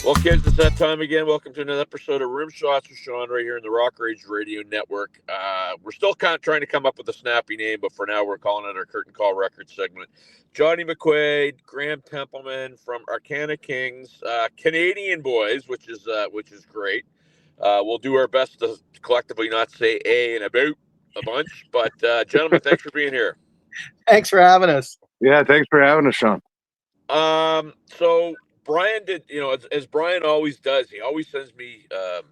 Well, kids, it's that time again. Welcome to another episode of Room Shots with Sean right here in the Rock Rage Radio Network. We're still trying to come up with a snappy name, but for now we're calling it our Curtain Call Records segment. Johnny McQuaid, Graham Templeman from Arcana Kings, Canadian boys, which is great. We'll do our best to collectively not say a and about a bunch, but gentlemen, thanks for being here. Thanks for having us. Yeah, thanks for having us, Sean. So Brian did, as Brian always does, he always sends me, a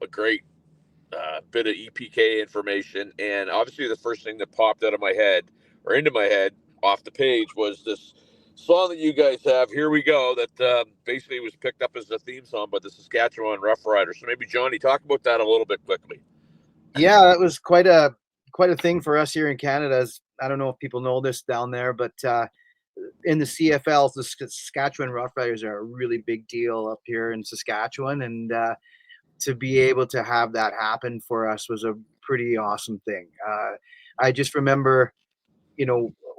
great bit of EPK information. And obviously the first thing that popped out of my head or into my head off the page was this song that you guys have, Here We Go, that basically was picked up as a theme song by the Saskatchewan Rough Riders. So maybe, Johnny, talk about that a little bit quickly. Yeah, that was quite a thing for us here in Canada. I don't know if people know this down there, but in the CFLs, the Saskatchewan Roughriders are a really big deal up here in Saskatchewan, and to be able to have that happen for us was a pretty awesome thing. I just remember,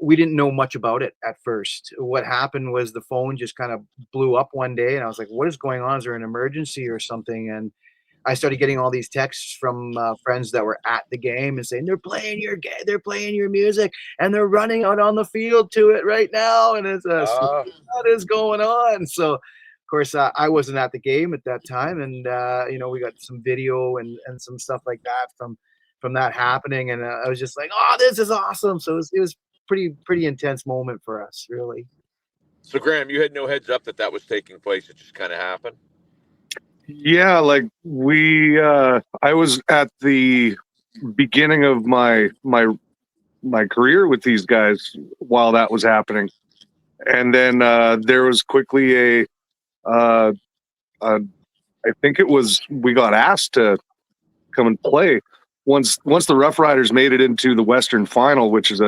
we didn't know much about it at first. What happened was the phone just kind of blew up one day, and I was like, what is going on? Is there an emergency or something? And I started getting all these texts from friends that were at the game and saying they're playing your music and they're running out on the field to it right now, and it's what is going on? So, of course, I wasn't at the game at that time, and we got some video and some stuff like that from that happening, and I was just like, oh, this is awesome. So it was pretty intense moment for us, really. So, Graham, you had no heads up that was taking place. It just kind of happened. Yeah, like I was at the beginning of my career with these guys while that was happening, and then there was quickly I think we got asked to come and play once the Rough Riders made it into the Western Final, which is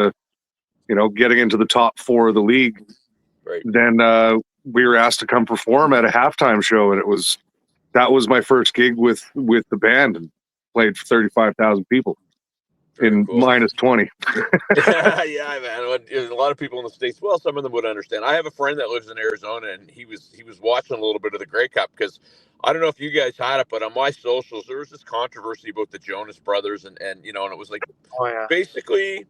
getting into the top 4 of the league. Right. Then we were asked to come perform at a halftime show, and that was my first gig with the band, and played for 35,000 people. Very in cool. -20. Yeah, man. A lot of people in the States, well, some of them would understand. I have a friend that lives in Arizona, and he was watching a little bit of the Grey Cup, because I don't know if you guys had it, but on my socials, there was this controversy about the Jonas Brothers, and it was like, oh, yeah. Basically,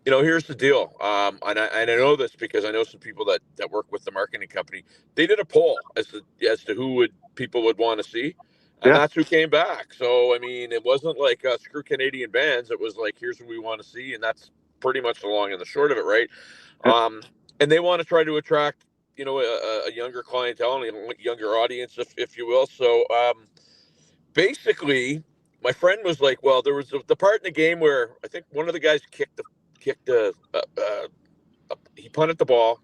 here's the deal. And I know this because I know some people that work with the marketing company. They did a poll as to who people would want to see. And that's who came back. So, I mean, it wasn't like screw Canadian bands. It was like, here's who we want to see. And that's pretty much the long and the short of it, right? Yeah. And they want to try to attract, a younger clientele and a younger audience, if you will. So, basically, my friend was like, well, there was the part in the game where I think one of the guys he punted the ball,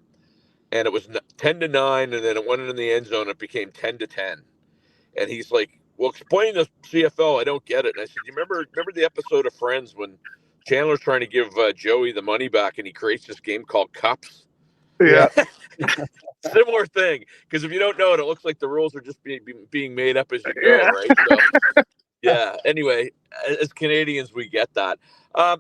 and it was 10-9, and then it went in the end zone. It became 10-10, and he's like, "Well, explain the CFL. I don't get it." And I said, "You remember the episode of Friends when Chandler's trying to give Joey the money back, and he creates this game called Cups?" Yeah. Similar thing, because if you don't know it, it looks like the rules are just being made up as you go, right? So, yeah. Anyway, as Canadians, we get that.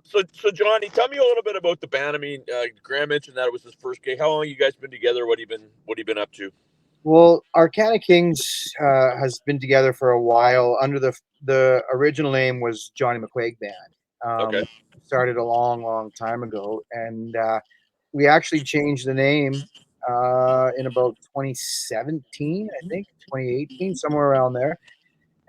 So Johnny, tell me a little bit about the band. I mean, Graham mentioned that it was his first gig. How long have you guys been together? What have you been up to? Well, Arcana Kings has been together for a while. Under the original name was Johnny McQuaid Band. Okay. Started a long time ago, and we actually changed the name in about 2017, I think 2018, somewhere around there.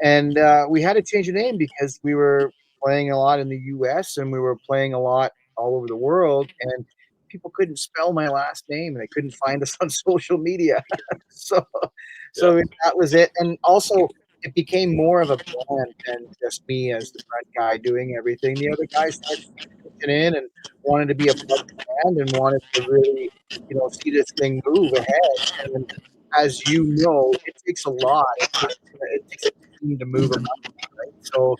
And we had to change the name because we were playing a lot in the U.S. and we were playing a lot all over the world, and people couldn't spell my last name and they couldn't find us on social media. so that was it. And also, it became more of a band than just me as the front guy doing everything. The other guys started pitching in and wanted to be a part of the band and wanted to really, see this thing move ahead. And as you know, it takes a lot. It takes a team to move around, right? So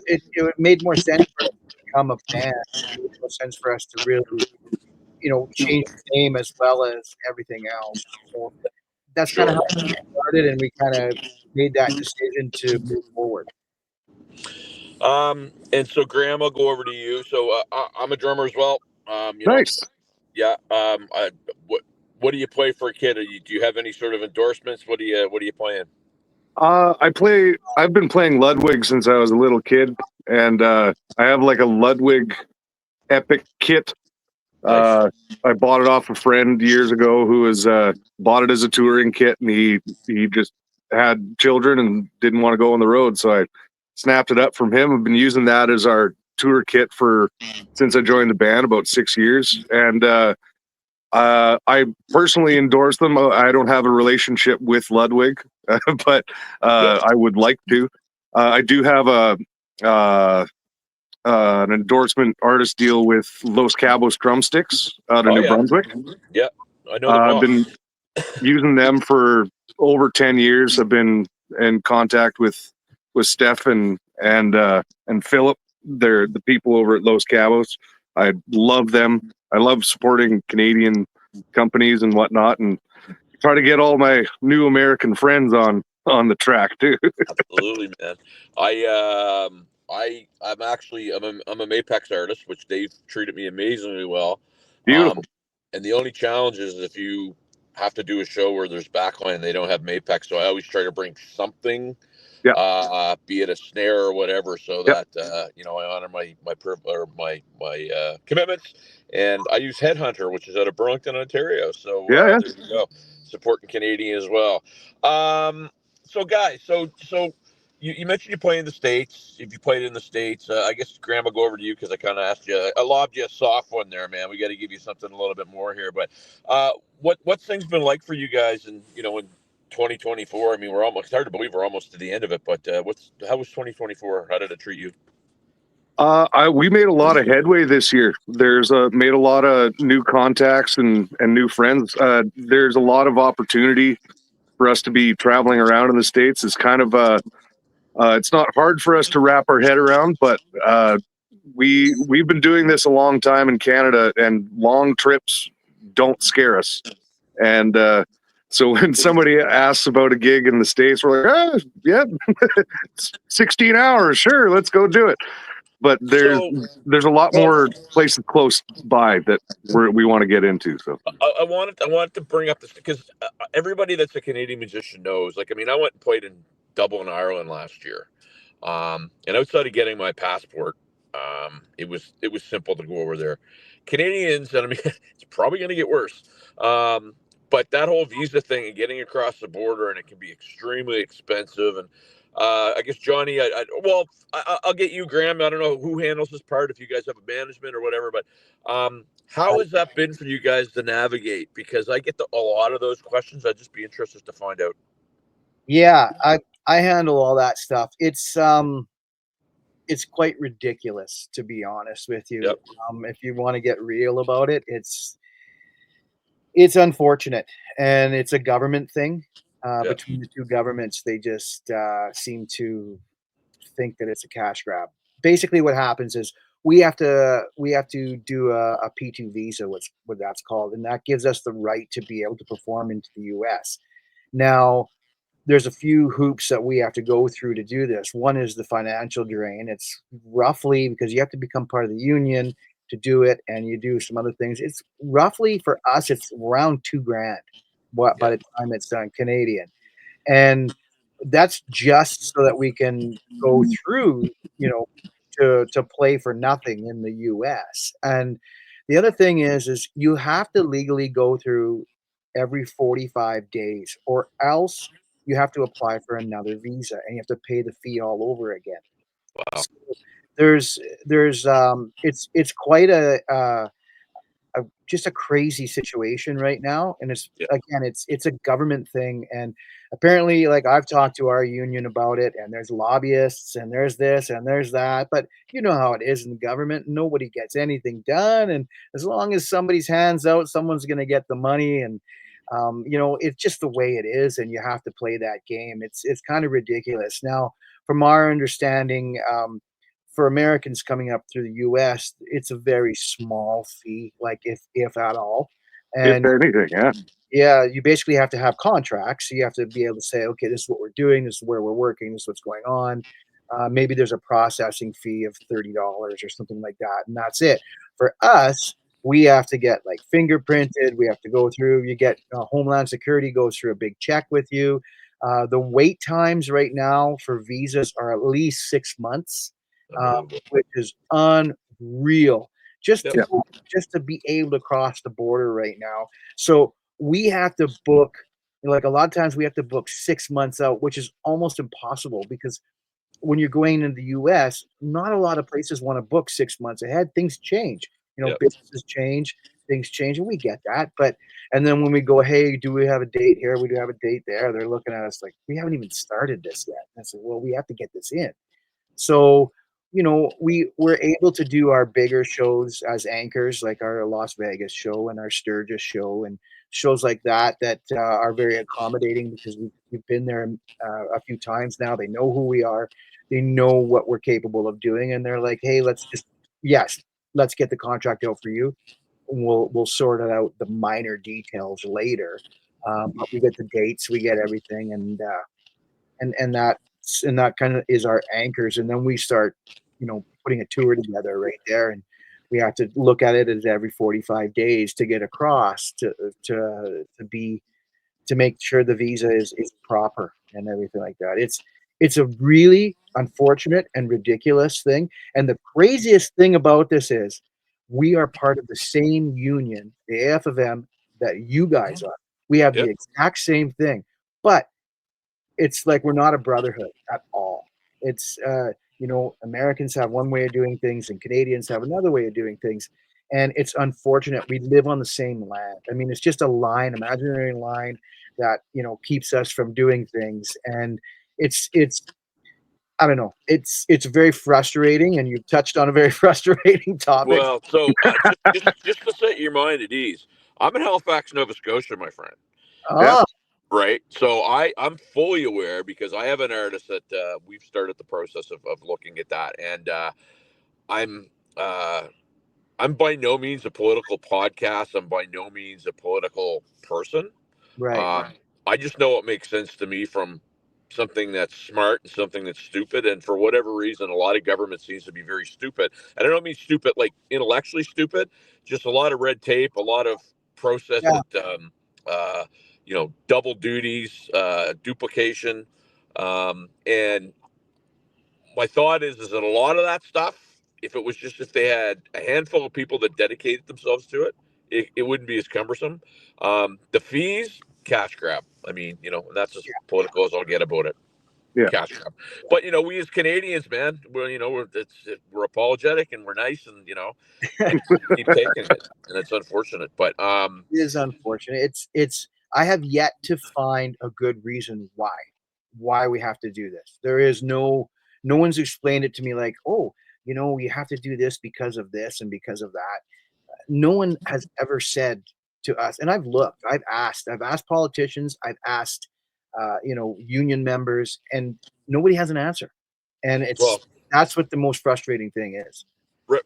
it made more sense for us to become a band. It made more sense for us to really, change the name as well as everything else. So that's kind of how it started, and we kind of made that decision to move forward. And so Graham, I'll go over to you. So I'm a drummer as well. Nice. Yeah. what do you play for a kid? Do you have any sort of endorsements? What are you playing? I've been playing Ludwig since I was a little kid, and I have like a Ludwig Epic kit. Nice. I bought it off a friend years ago who was bought it as a touring kit, and he just had children and didn't want to go on the road, so I snapped it up from him. I've been using that as our tour kit since I joined the band about 6 years, and I personally endorse them. I don't have a relationship with Ludwig, but I would like to. I do have an endorsement artist deal with Los Cabos Drumsticks out of New Brunswick. Yeah, I know them well. I've been using them for over 10 years. I've been in contact with Steph and Philip. They're the people over at Los Cabos. I love them. I love supporting Canadian companies and whatnot, and try to get all my new American friends on the track too. Absolutely, man. I'm a Mapex artist, which they've treated me amazingly well. Beautiful. And the only challenge is if you have to do a show where there's backline and they don't have Mapex, so I always try to bring something, be it a snare or whatever, so that I honor my commitments. And I use Headhunter, which is out of Burlington, Ontario. So there you go, supporting Canadian as well. So guys, so you mentioned you play in the States. If you played in the States, I guess, Graham, I'll go over to you because I kind of asked you. I lobbed you a soft one there, man. We got to give you something a little bit more here. But what's things been like for you guys in 2024? I mean, it's hard to believe we're almost to the end of it. But how was 2024? How did it treat you? We made a lot of headway this year. There's made a lot of new contacts and new friends. There's a lot of opportunity for us to be traveling around in the States. It's kind of it's not hard for us to wrap our head around, but we've been doing this a long time in Canada, and long trips don't scare us. And so when somebody asks about a gig in the States, we're like, yeah, 16 hours, sure, let's go do it. But there's a lot more places close by that we want to get into. So I wanted to bring up this because everybody that's a Canadian musician knows. Like, I mean, I went and played in Dublin, Ireland last year, and outside of getting my passport, it was simple to go over there. Canadians, and I mean, it's probably going to get worse. But that whole visa thing and getting across the border, and it can be extremely expensive. And I guess, Johnny, I'll get you, Graham. I don't know who handles this part, if you guys have a management or whatever, but how has that been for you guys to navigate? Because I get a lot of those questions. I'd just be interested to find out. Yeah, I handle all that stuff. It's quite ridiculous, to be honest with you. Yep. If you want to get real about it, it's unfortunate, and it's a government thing. Between the two governments, they just seem to think that it's a cash grab. Basically, what happens is we have to do a P2 visa, what that's called, and that gives us the right to be able to perform into the U.S. Now, there's a few hoops that we have to go through to do this. One is the financial drain. It's roughly, because you have to become part of the union to do it, and you do some other things. It's roughly, for us, it's around $2,000 by the time it's done, Canadian. And that's just so that we can go through, to play for nothing in the US. And the other thing is you have to legally go through every 45 days, or else you have to apply for another visa and you have to pay the fee all over again. Wow. So there's it's quite just a crazy situation right now, and it's a government thing. And apparently, like, I've talked to our union about it, and there's lobbyists, and there's this and there's that, but you know how it is in the government. Nobody gets anything done, and as long as somebody's hands out, someone's going to get the money. And it's just the way it is, and you have to play that game. It's kind of ridiculous. Now, from our understanding, for Americans coming up through the U.S., it's a very small fee, like if at all. And if anything, yeah, you basically have to have contracts. So you have to be able to say, okay, this is what we're doing, this is where we're working, this is what's going on. Maybe there's a processing fee of $30 or something like that, and that's it. For us, we have to get like fingerprinted. We have to go through. You get Homeland Security goes through a big check with you. The wait times right now for visas are at least 6 months, which is unreal. Just Yep. to just to be able to cross the border right now. So we have to book. Like a lot of times, we have to book 6 months out, which is almost impossible because when you're going into the US, not a lot of places want to book 6 months ahead. Things change. Yep. Businesses change, things change, and we get that. But and then when we go, hey, do we have a date here? We do have a date there. They're looking at us like we haven't even started this yet. And I said, well, we have to get this in. So, we're able to do our bigger shows as anchors, like our Las Vegas show and our Sturgis show, and shows like that are very accommodating because we've been there a few times now. They know who we are, they know what we're capable of doing, and they're like, hey, let's get the contract out for you. We'll sort it out the minor details later, but we get the dates, we get everything, and that kind of is our anchors, and then we start putting a tour together right there, and we have to look at it as every 45 days to get across to make sure the visa is proper and everything like that. It's a really unfortunate and ridiculous thing, and the craziest thing about this is we are part of the same union, the AFM, that you guys are. We have the Yep. exact same thing, but it's like we're not a brotherhood at all. It's Americans have one way of doing things and Canadians have another way of doing things, and it's unfortunate. We live on the same land. I mean, it's just a line, imaginary line that keeps us from doing things, and it's I don't know. It's very frustrating, and you've touched on a very frustrating topic. Well, so just to set your mind at ease, I'm in Halifax, Nova Scotia, my friend. Oh, Right. So I'm fully aware because I have an artist that we've started the process of looking at that, and I'm uh, I'm by no means a political podcast. I'm by no means a political person. right. I just know what makes sense to me from something that's smart and something that's stupid. And for whatever reason, a lot of government seems to be very stupid. And I don't mean stupid like intellectually stupid, just a lot of red tape, a lot of process Yeah. that, double duties, duplication. And my thought is that a lot of that stuff, if they had a handful of people that dedicated themselves to it, it wouldn't be as cumbersome. The fees, cash grab. I mean, that's as political as I'll get about it. Yeah. Cash grab. But we as Canadians, man, we're apologetic and we're nice, and keep taking it, and it's unfortunate. But It is unfortunate. It's I have yet to find a good reason why we have to do this. There is no one's explained it to me like, oh, you have to do this because of this and because of that. No one has ever said to us, and I've asked politicians, I've asked union members, and nobody has an answer. And well, that's what the most frustrating thing is.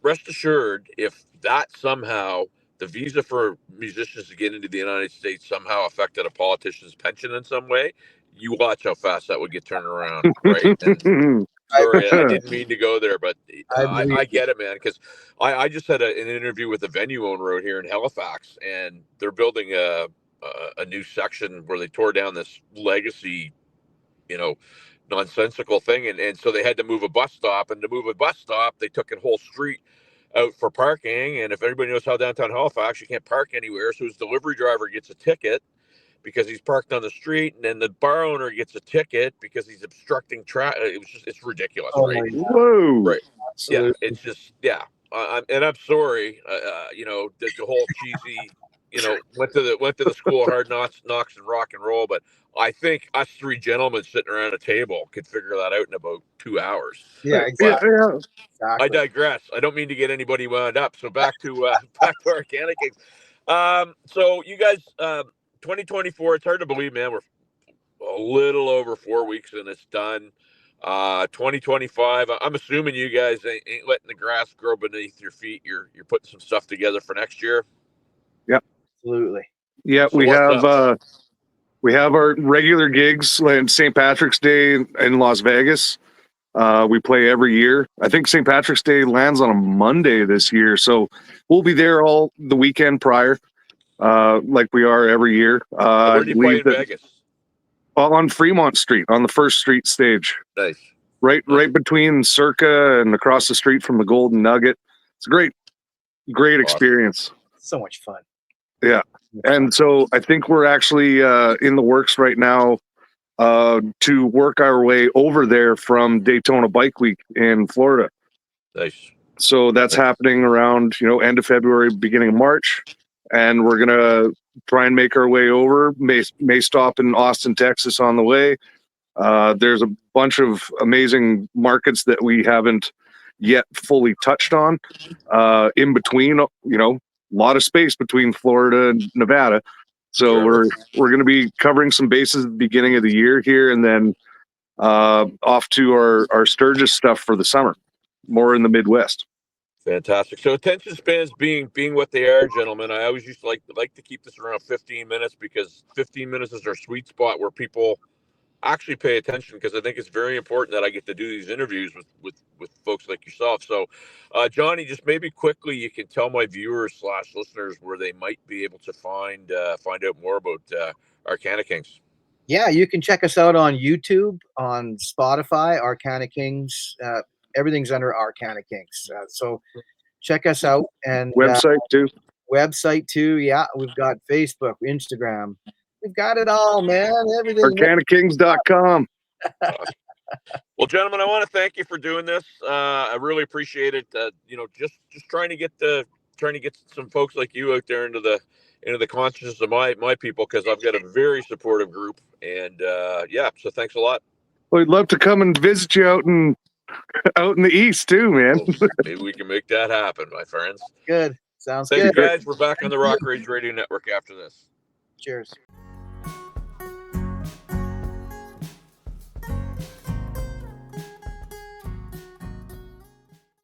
rest assured, if that somehow the visa for musicians to get into the United States somehow affected a politician's pension in some way, you watch how fast that would get turned around, right? And I, sorry, I didn't mean to go there, but I I believe get it, man. Because I just had an interview with a venue owner out here in Halifax, and they're building a new section where they tore down this legacy, you know, nonsensical thing, and so they had to move a bus stop, and to move a bus stop, they took a whole street out for parking. And if everybody knows how downtown Halifax, you can't park anywhere, so his delivery driver gets a ticket because he's parked on the street, and then the bar owner gets a ticket because he's obstructing traffic. It's ridiculous, oh right? my God, Whoa. Right. Yeah, absolutely. it's just I'm sorry. The whole cheesy. Went to the school of hard knocks and rock and roll, but I think us three gentlemen sitting around a table could figure that out in about 2 hours. Yeah, Yeah, exactly. yeah. I Exactly. digress. I don't mean to get anybody wound up. So back to Arcana Kings. So you guys, 2024. It's hard to believe, man. We're a little over 4 weeks and it's done. 2025. I'm assuming you guys ain't letting the grass grow beneath your feet. You're putting some stuff together for next year. Absolutely. Yeah, So what's up? we have our regular gigs like St. Patrick's Day in Las Vegas. We play every year. I think St. Patrick's Day lands on a Monday this year, so we'll be there all the weekend prior, like we are every year. I Where do you play believe in that Vegas? on Fremont Street, on the First Street stage, Nice. right between Circa and across the street from the Golden Nugget. It's a great Awesome. experience. So much fun. Yeah. And so I think we're actually in the works right now to work our way over there from Daytona Bike Week in Florida. Nice. So that's happening around, end of February, beginning of March. And we're going to try and make our way over, may stop in Austin, Texas on the way. There's a bunch of amazing markets that we haven't yet fully touched on in between, a lot of space between Florida and Nevada. So Sure. we're going to be covering some bases at the beginning of the year here, and then off to our Sturgis stuff for the summer, more in the Midwest. Fantastic. So attention spans being what they are, gentlemen. I always used to like to keep this around 15 minutes because 15 minutes is our sweet spot where people actually pay attention, because I think it's very important that I get to do these interviews with folks like yourself. So, Johnny, just maybe quickly, you can tell my viewers / listeners where they might be able to find out more about Arcana Kings. Yeah, you can check us out on YouTube, on Spotify, Arcana Kings. Everything's under Arcana Kings. So check us out. And Website too. Website too. Yeah, we've got Facebook, Instagram. We've got it all, man. Everything. ArcanaKings.com. Awesome. Well, gentlemen, I want to thank you for doing this. I really appreciate it. Just trying to get some folks like you out there into the consciousness of my people, because I've got a very supportive group. And so thanks a lot. Well, we'd love to come and visit you out in the East too, man. Well, maybe we can make that happen, my friends. Good. Sounds Thank good. you, guys. We're back on the Rock Rage Radio Network after this. Cheers.